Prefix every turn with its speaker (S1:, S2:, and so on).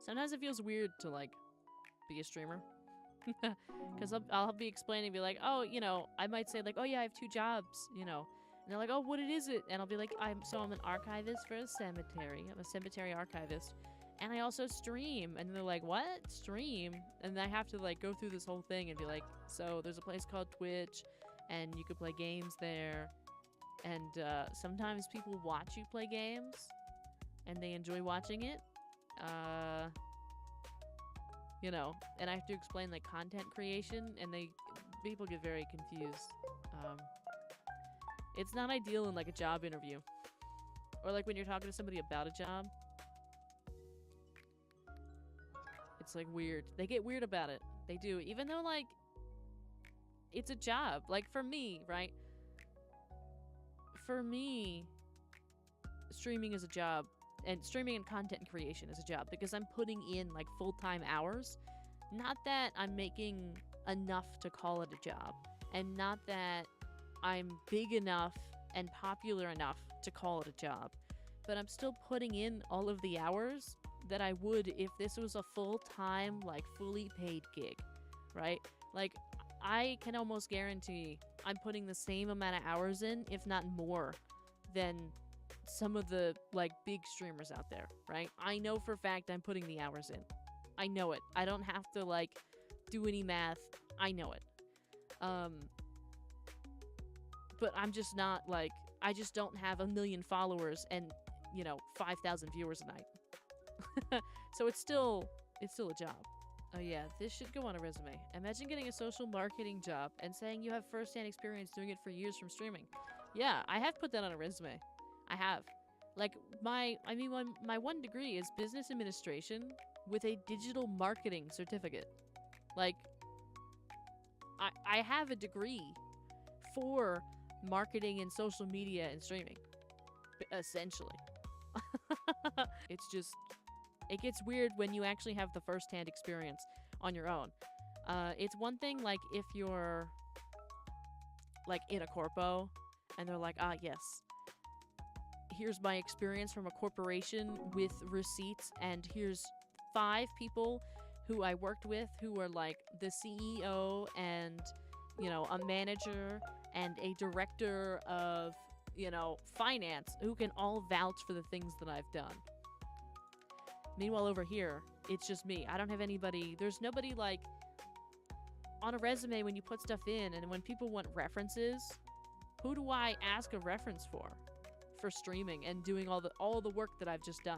S1: Sometimes it feels weird to, like, be a streamer. Because I'll be explaining, be like, oh, you know, I might say, like, oh, yeah, I have 2 jobs, you know. And they're like, oh, what is it? And I'll be like, I'm an archivist for a cemetery. I'm a cemetery archivist. And I also stream. And they're like, what? Stream? And I have to, like, go through this whole thing and be like, so there's a place called Twitch, and you could play games there. And sometimes people watch you play games, and they enjoy watching it. You know, and I have to explain, like, content creation, and people get very confused. It's not ideal in, like, a job interview. Or, like, when you're talking to somebody about a job. It's, like, weird. They get weird about it. They do. Even though, like, it's a job. Like, for me, right? For me, streaming is a job. And streaming and content creation is a job. Because I'm putting in, like, full-time hours. Not that I'm making enough to call it a job. And not that I'm big enough and popular enough to call it a job. But I'm still putting in all of the hours that I would if this was a full-time, like, fully paid gig, right? Like, I can almost guarantee I'm putting the same amount of hours in, if not more, than some of the, like, big streamers out there, right? I know for a fact I'm putting the hours in. I know it. I don't have to, like, do any math. I know it. But I'm just not, like, I just don't have 1 million followers and, you know, 5,000 viewers a night. So it's still a job. Oh yeah, this should go on a resume. Imagine getting a social marketing job and saying you have first-hand experience doing it for years from streaming. Yeah, I have put that on a resume. I have. Like, my 1 degree is business administration with a digital marketing certificate. Like, I have a degree for marketing and social media and streaming, essentially. It's just, it gets weird when you actually have the first-hand experience on your own. It's one thing, like, if you're, like, in a corpo, and they're like, ah, yes, here's my experience from a corporation with receipts, and here's 5 people who I worked with who are, like, the CEO and, you know, a manager and a director of, you know, finance who can all vouch for the things that I've done. Meanwhile, over here, it's just me. I don't have anybody. There's nobody, like, on a resume when you put stuff in, and when people want references, who do I ask a reference for streaming and doing all the work that I've just done?